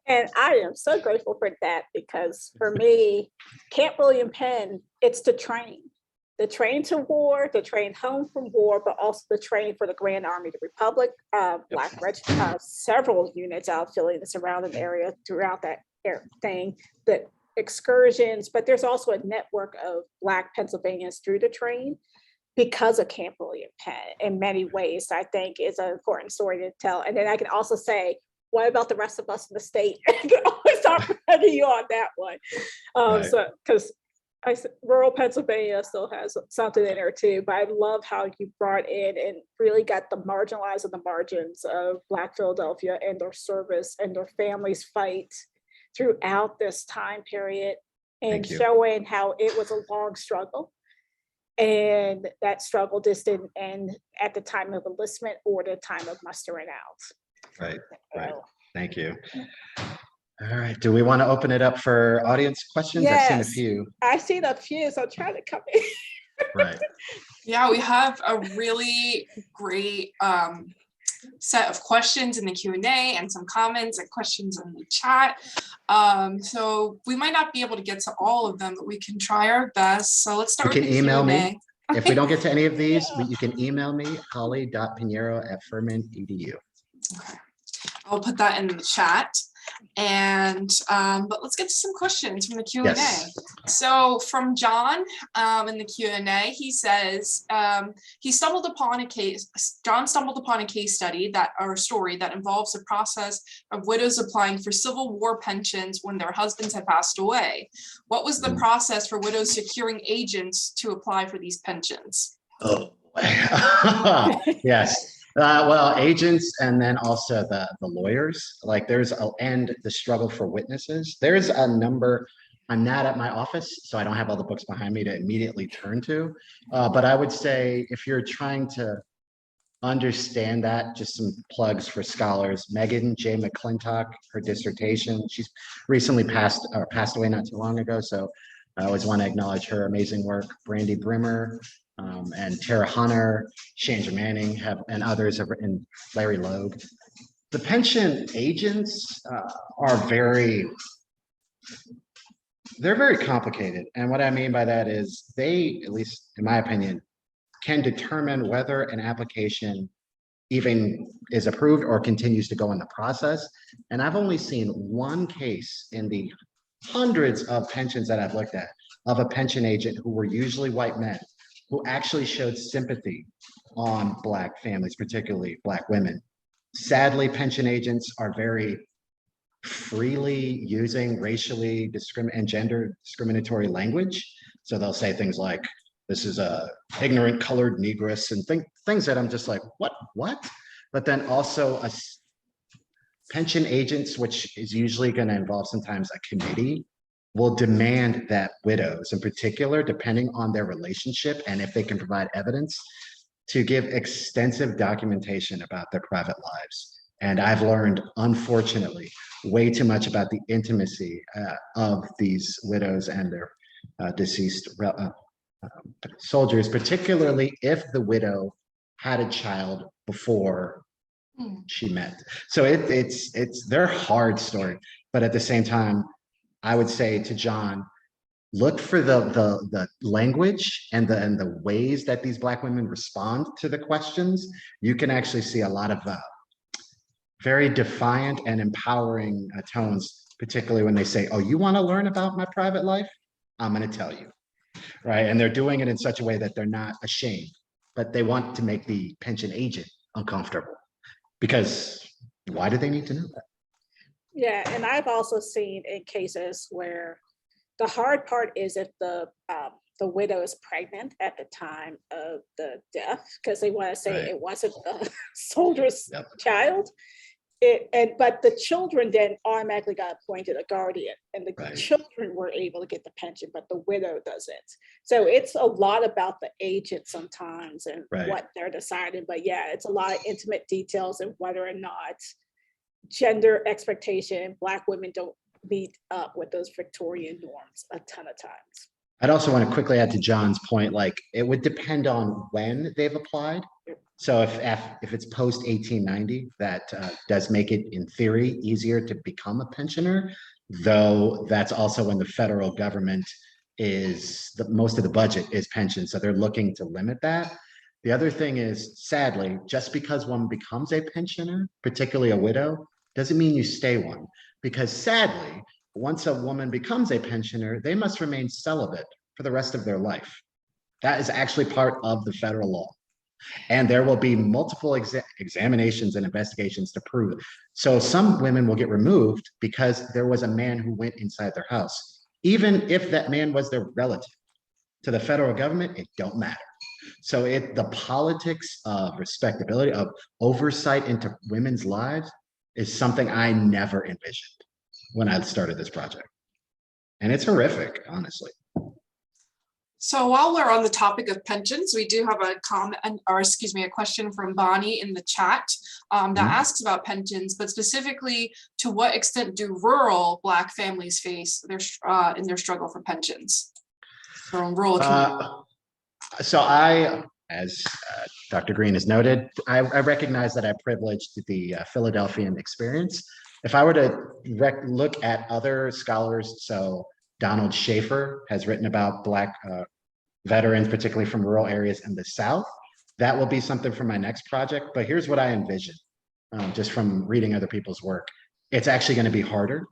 And I am so grateful for that, because for me, Camp William Penn, it's the train to war, the train home from war, but also the train for the Grand Army of the Republic, Black Regiment, several units out filling the surrounding area throughout that thing, the excursions, but there's also a network of Black Pennsylvanians through the train because of Camp William Penn in many ways. I think is an important story to tell. And then I can also say, what about the rest of us in the state? I can always talk to you on that one. Right. So, because rural Pennsylvania still has something in there too, but I love how you brought in and really got the marginalized on the margins of Black Philadelphia and their service and their families' fight throughout this time period, and showing how it was a long struggle. And that struggle just didn't end at the time of enlistment or the time of mustering out. Right, right. Thank you. All right. Do we want to open it up for audience questions? Yes. I've seen a few. I've seen a few, so I'm trying to come in. Right. Yeah, we have a really great set of questions in the Q&A and some comments and questions in the chat. So we might not be able to get to all of them, but we can try our best. So let's start with the email Q&A. me. If we don't get to any of these, you can email me, holly.pinheiro@furman.edu. Okay, I'll put that in the chat. And but let's get to some questions from the Q&A. Yes. So from John in the Q&A, he says John stumbled upon a case study story that involves the process of widows applying for Civil War pensions when their husbands had passed away. What was the process for widows securing agents to apply for these pensions? Oh, yes. Well, agents, and then also the lawyers, like and the struggle for witnesses. There's a number. I'm not at my office, so I don't have all the books behind me to immediately turn to. But I would say if you're trying to understand that, just some plugs for scholars. Megan J. McClintock, her dissertation, she's recently passed away not too long ago. So I always want to acknowledge her amazing work. Brandy Brimmer, and Tara Hunter, Chandra Manning, and others have written, Larry Logue. The pension agents are very complicated. And what I mean by that is they, at least in my opinion, can determine whether an application even is approved or continues to go in the process. And I've only seen one case in the hundreds of pensions that I've looked at of a pension agent who were usually white men, who actually showed sympathy on Black families, particularly Black women. Sadly, pension agents are very freely using racially and gender discriminatory language. So they'll say things like, this is a ignorant colored negress, and things that I'm just like, what? But then also pension agents, which is usually going to involve sometimes a committee, will demand that widows in particular, depending on their relationship and if they can provide evidence, to give extensive documentation about their private lives. And I've learned, unfortunately, way too much about the intimacy of these widows and their deceased soldiers, particularly if the widow had a child before she met. So it's their hard story. But at the same time, I would say to John, look for the language and the ways that these Black women respond to the questions. You can actually see a lot of very defiant and empowering tones, particularly when they say, oh, you want to learn about my private life? I'm going to tell you, right? And they're doing it in such a way that they're not ashamed, but they want to make the pension agent uncomfortable, because why do they need to know that? Yeah, and I've also seen in cases where the hard part is if the widow is pregnant at the time of the death, because they want to say Right. it wasn't a soldier's Yep. child. But the children then automatically got appointed a guardian, and the Right. children were able to get the pension, but the widow doesn't. So it's a lot about the agent sometimes and Right. what they're deciding. But yeah, it's a lot of intimate details and whether or not gender expectation, Black women don't meet up with those Victorian norms a ton of times. I'd also want to quickly add to John's point, like it would depend on when they've applied. So if it's post 1890, that does make it in theory easier to become a pensioner, though that's also when the federal government is, most of the budget is pension. So they're looking to limit that. The other thing is, sadly, just because one becomes a pensioner, particularly a widow, doesn't mean you stay one. Because sadly, once a woman becomes a pensioner, they must remain celibate for the rest of their life. That is actually part of the federal law. And there will be multiple examinations and investigations to prove it. So some women will get removed because there was a man who went inside their house, even if that man was their relative. To the federal government, it don't matter. So the politics of respectability, of oversight into women's lives, is something I never envisioned when I started this project. And it's horrific, honestly. So while we're on the topic of pensions, we do have a comment, or excuse me, a question from Bonnie in the chat that asks about pensions, but specifically, to what extent do rural Black families face in their struggle for pensions from rural communities? So as Dr. Green has noted, I recognize that I privileged the Philadelphian experience. If I were to look at other scholars, so Donald Schaefer has written about Black veterans, particularly from rural areas in the South. That will be something for my next project. But here's what I envision, just from reading other people's work. It's actually going to be harder.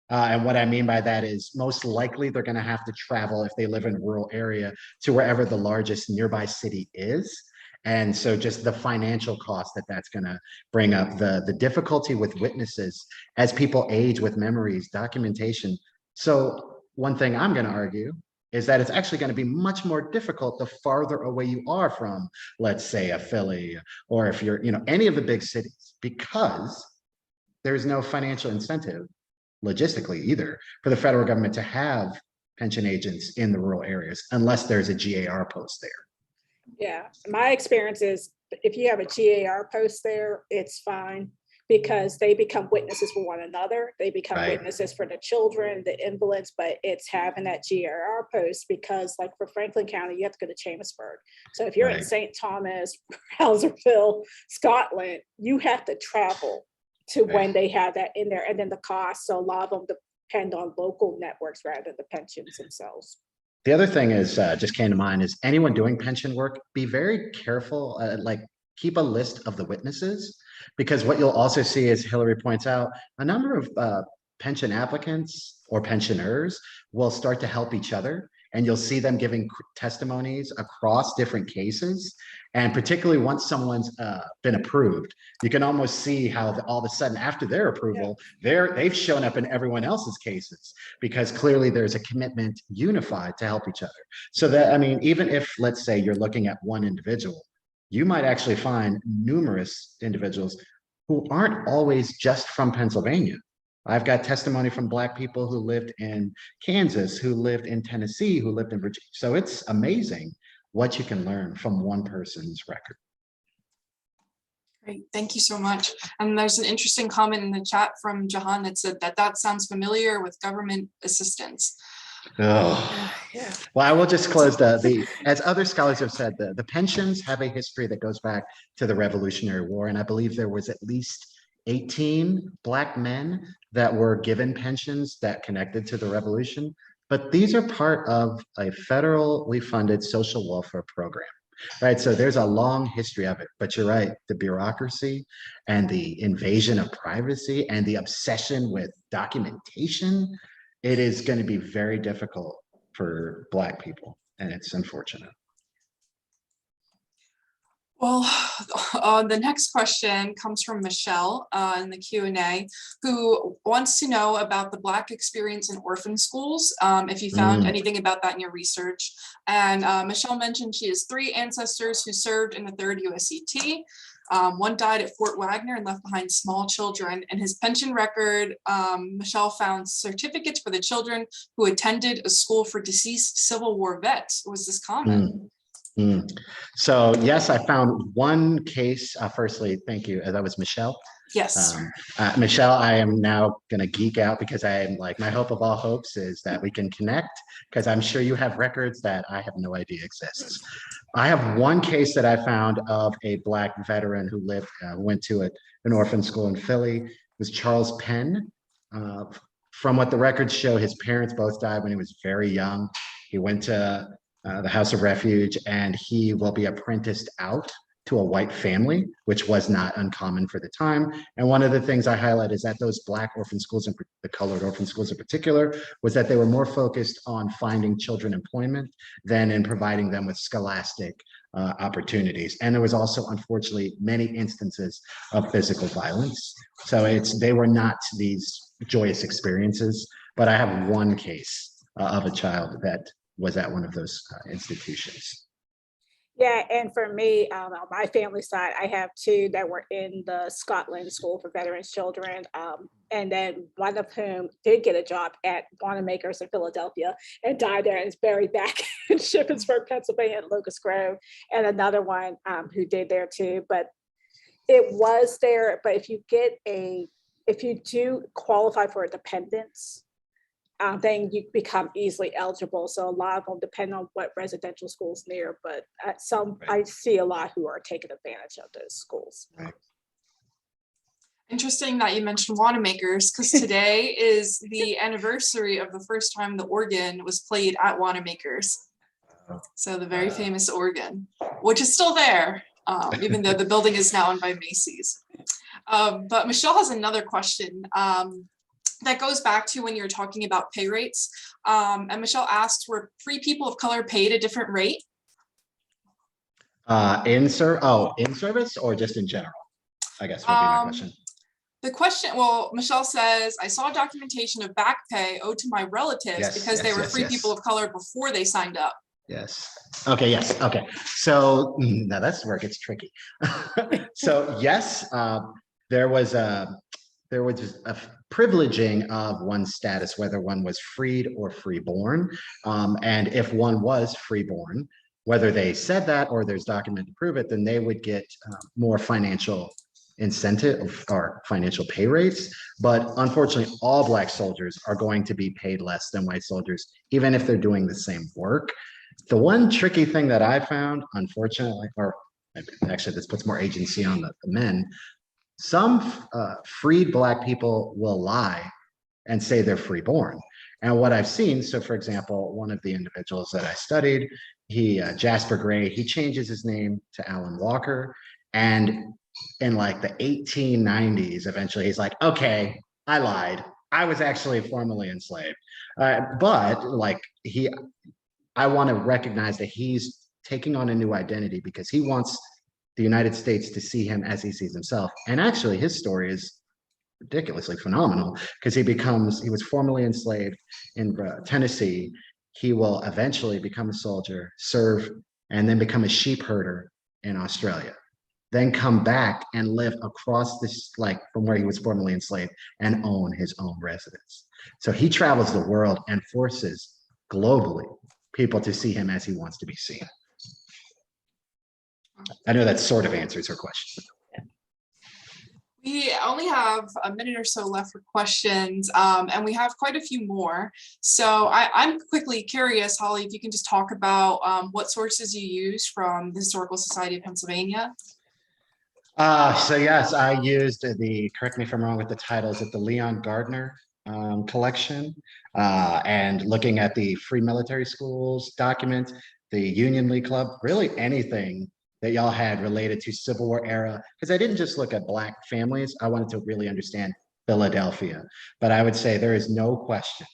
And what I mean by that is most likely they're going to have to travel, if they live in a rural area, to wherever the largest nearby city is. And so just the financial cost that's going to bring up, the difficulty with witnesses as people age, with memories, documentation. So one thing I'm going to argue is that it's actually going to be much more difficult the farther away you are from, let's say, a Philly, or if you're, any of the big cities, because there's no financial incentive logistically either for the federal government to have pension agents in the rural areas, unless there's a GAR post there. Yeah, my experience is if you have a GAR post there, it's fine, because they become witnesses for one another. They become witnesses for the children, the invalids, but it's having that GAR post, because like for Franklin County, you have to go to Chambersburg. So if you're in St. Thomas, Houserville, Scotland, you have to travel to when they have that in there, and then the cost. So a lot of them depend on local networks rather than the pensions themselves. The other thing is, just came to mind, is anyone doing pension work, be very careful, keep a list of the witnesses, because what you'll also see, as Hillary points out, a number of pension applicants or pensioners will start to help each other. and you'll see them giving testimonies across different cases. And particularly once someone's been approved, you can almost see how all of a sudden after their approval, they've shown up in everyone else's cases, because clearly there's a commitment unified to help each other. So that, I mean, even if, let's say, you're looking at one individual, you might actually find numerous individuals who aren't always just from Pennsylvania. I've got testimony from Black people who lived in Kansas, who lived in Tennessee, who lived in Virginia. So it's amazing what you can learn from one person's record. Great, thank you so much. And there's an interesting comment in the chat from Jahan that said that sounds familiar with government assistance. Oh, Yeah. well, I will just close as other scholars have said, the pensions have a history that goes back to the Revolutionary War. And I believe there was at least 18 Black men that were given pensions that connected to the revolution. But these are part of a federally funded social welfare program, right? So there's a long history of it, but you're right, the bureaucracy and the invasion of privacy and the obsession with documentation, it is going to be very difficult for Black people, and it's unfortunate. Well, the next question comes from Michelle in the Q&A, who wants to know about the Black experience in orphan schools, if you found anything about that in your research. And Michelle mentioned she has 3 ancestors who served in the 3rd USET. One died at Fort Wagner and left behind small children. In his pension record, Michelle found certificates for the children who attended a school for deceased Civil War vets. Was this common? So yes, I found one case. Firstly, thank you. That was Michelle. Yes. Michelle, I am now going to geek out because I am like, my hope of all hopes is that we can connect, because I'm sure you have records that I have no idea exists. I have one case that I found of a Black veteran who went to an orphan school in Philly. It was Charles Penn. From what the records show, his parents both died when he was very young. He went to the House of Refuge, and he will be apprenticed out to a white family, which was not uncommon for the time. And one of the things I highlight is that those Black orphan schools, and the colored orphan schools in particular, was that they were more focused on finding children employment than in providing them with scholastic opportunities. And there was also, unfortunately, many instances of physical violence. So they were not these joyous experiences, but I have one case of a child that was at one of those institutions. Yeah, and for me, on my family side, I have 2 that were in the Scotland School for Veterans Children, and then one of whom did get a job at Wanamaker's in Philadelphia and died there and is buried back in Shippensburg, Pennsylvania, at Locust Grove, and another one who did there too. But it was there. But if you do qualify for a dependence, then you become easily eligible. So a lot of them depend on what residential schools near, but I see a lot who are taking advantage of those schools. Right. Interesting that you mentioned Wanamaker's, because today is the anniversary of the first time the organ was played at Wanamaker's. So the very famous organ, which is still there, even though the building is now owned by Macy's. But Michelle has another question. That goes back to when you were talking about pay rates. And Michelle asked, were free people of color paid a different rate? In service or just in general, I guess would be my question. The question, well, Michelle says, I saw documentation of back pay owed to my relatives because they were free people of color before they signed up. Yes. Okay. Yes. Okay. So now that's where it gets tricky. So yes, there was a privileging of one's status, whether one was freed or freeborn. And if one was freeborn, whether they said that or there's document to prove it, then they would get more financial incentive or financial pay rates. But unfortunately, all Black soldiers are going to be paid less than white soldiers, even if they're doing the same work. The one tricky thing that I found, unfortunately, or actually this puts more agency on the men, some freed Black people will lie and say they're freeborn. And what I've seen, so for example, one of the individuals that I studied, Jasper Gray, he changes his name to Alan Walker. And in like the 1890s, eventually he's like, okay, I lied. I was actually formerly enslaved. But like I want to recognize that he's taking on a new identity because he wants the United States to see him as he sees himself. And actually, his story is ridiculously phenomenal because he was formerly enslaved in Tennessee. He will eventually become a soldier, serve, and then become a sheep herder in Australia. Then come back and live across this, like from where he was formerly enslaved, and own his own residence. So he travels the world and forces globally people to see him as he wants to be seen. I know that sort of answers her question. We only have a minute or so left for questions, and we have quite a few more. So I'm quickly curious, Holly, if you can just talk about what sources you use from the Historical Society of Pennsylvania. So yes, I used correct me if I'm wrong with the titles, of the Leon Gardner collection, and looking at the Free Military Schools document, the Union League Club, really anything that y'all had related to Civil War era, because I didn't just look at Black families, I wanted to really understand Philadelphia. But I would say there is no question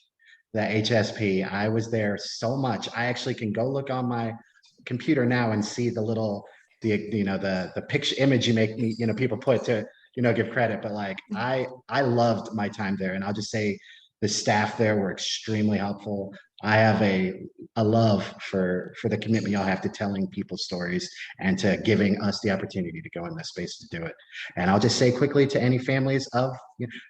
that HSP, I was there so much. I actually can go look on my computer now and see the picture image you make me, people put to, give credit, but like, I loved my time there. And I'll just say the staff there were extremely helpful. I have a love for the commitment y'all have to telling people's stories and to giving us the opportunity to go in this space to do it. And I'll just say quickly to any families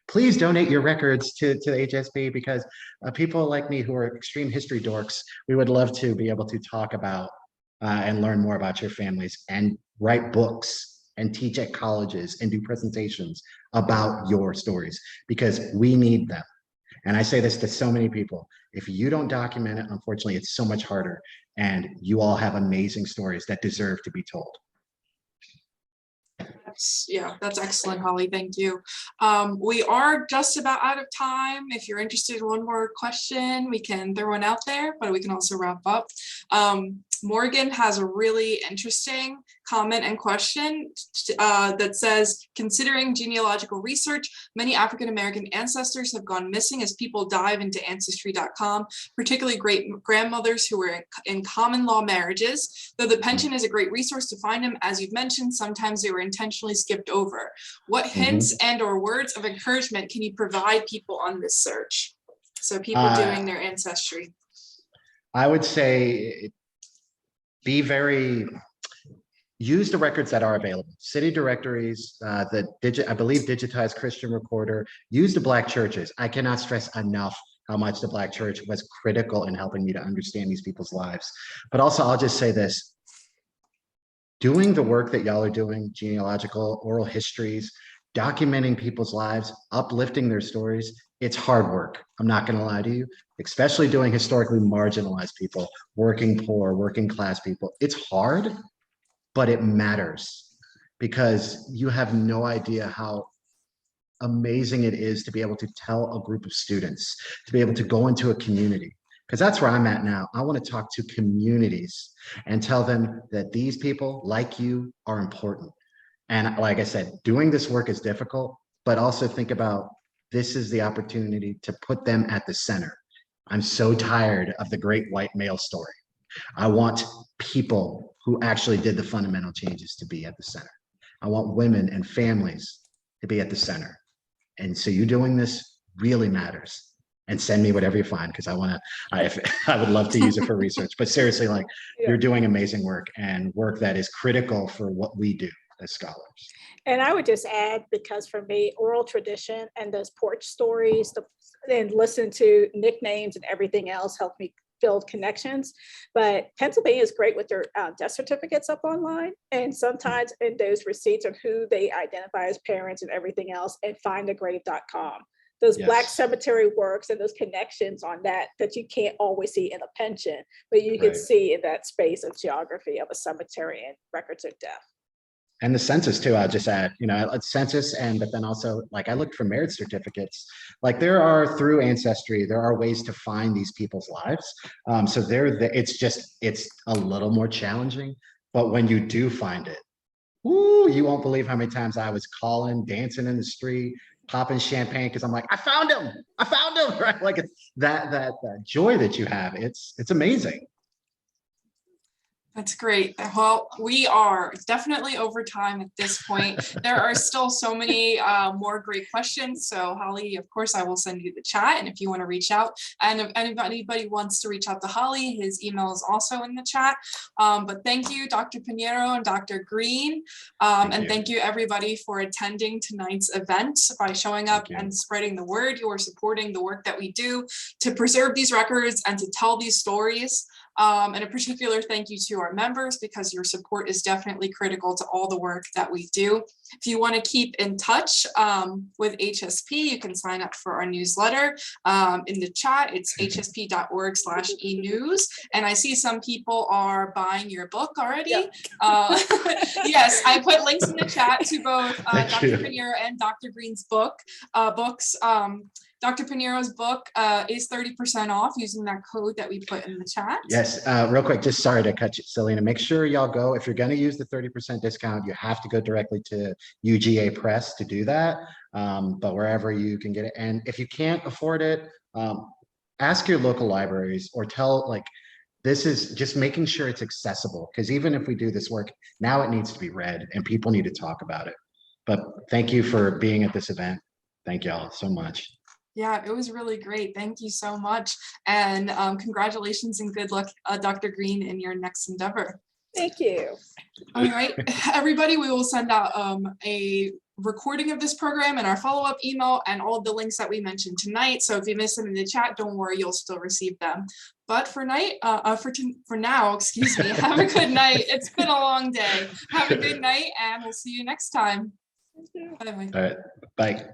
please donate your records to the HSP, because people like me who are extreme history dorks, we would love to be able to talk about and learn more about your families and write books and teach at colleges and do presentations about your stories, because we need them. And I say this to so many people, if you don't document it, unfortunately, it's so much harder, and you all have amazing stories that deserve to be told. That's excellent, Holly. Thank you. We are just about out of time. If you're interested in one more question, we can throw one out there, but we can also wrap up. Morgan has a really interesting comment and question that says, considering genealogical research, many African-American ancestors have gone missing as people dive into ancestry.com, particularly great grandmothers who were in common law marriages. Though the pension is a great resource to find them, as you've mentioned, sometimes they were intentionally skipped over. What hints and or words of encouragement can you provide people on this search? So people doing their ancestry. I would say use the records that are available. City directories, I believe digitized Christian recorder, use the Black churches. I cannot stress enough how much the Black church was critical in helping me to understand these people's lives. But also, I'll just say this, doing the work that y'all are doing, genealogical, oral histories, documenting people's lives, uplifting their stories, it's hard work. I'm not gonna lie to you, especially doing historically marginalized people, working poor, working class people. It's hard, but it matters, because you have no idea how amazing it is to be able to tell a group of students, to be able to go into a community, because that's where I'm at now. I want to talk to communities and tell them that these people like you are important. And like I said, doing this work is difficult, but also think about, this is the opportunity to put them at the center. I'm so tired of the great white male story. I want people who actually did the fundamental changes to be at the center. I want women and families to be at the center. And so you doing this really matters. And send me whatever you find, because I would love to use it for research. But seriously, like, you're doing amazing work, and work that is critical for what we do as scholars. And I would just add, because for me, oral tradition and those porch stories, and listen to nicknames and everything else helped me build connections. But Pennsylvania is great with their death certificates up online, and sometimes in those receipts of who they identify as parents and everything else, and findthegrave.com. Those Black cemetery works and those connections on that you can't always see in a pension, but you can see in that space of geography of a cemetery and records of death. And the census too, I'll just add, census, but then also, like, I looked for marriage certificates. Like, there are, through Ancestry, there are ways to find these people's lives. So it's a little more challenging, but when you do find it, woo, you won't believe how many times I was calling, dancing in the street, popping champagne, because I'm like, I found him, right? Like, it's that joy that you have, it's amazing. That's great. Well, we are definitely over time at this point. There are still so many more great questions. So Holly, of course, I will send you the chat. And if you want to reach out, and if anybody wants to reach out to Holly, his email is also in the chat. But thank you, Dr. Pinheiro and Dr. Green. And thank you everybody for attending tonight's event. By showing up and spreading the word, you are supporting the work that we do to preserve these records and to tell these stories. And a particular thank you to our members, because your support is definitely critical to all the work that we do. If you want to keep in touch with HSP, you can sign up for our newsletter. In the chat, it's hsp.org/enews. And I see some people are buying your book already. Yep. Yes, I put links in the chat to both Dr. Pinheiro and Dr. Green's books. Dr. Pinheiro's book is 30% off using that code that we put in the chat. Yes, real quick, just sorry to cut you, Selena. Make sure y'all go, if you're going to use the 30% discount, you have to go directly to UGA Press to do that, but wherever you can get it. And if you can't afford it, ask your local libraries or tell, like, this is just making sure it's accessible, because even if we do this work, now it needs to be read and people need to talk about it. But thank you for being at this event. Thank y'all so much. Yeah, it was really great. Thank you so much. And congratulations and good luck, Dr. Green, in your next endeavor. Thank you. All right, everybody, we will send out a recording of this program and our follow-up email and all of the links that we mentioned tonight. So if you miss them in the chat, don't worry, you'll still receive them. But for now, excuse me, have a good night. It's been a long day. Have a good night and we'll see you next time. Thank you. Bye-bye. All right, bye.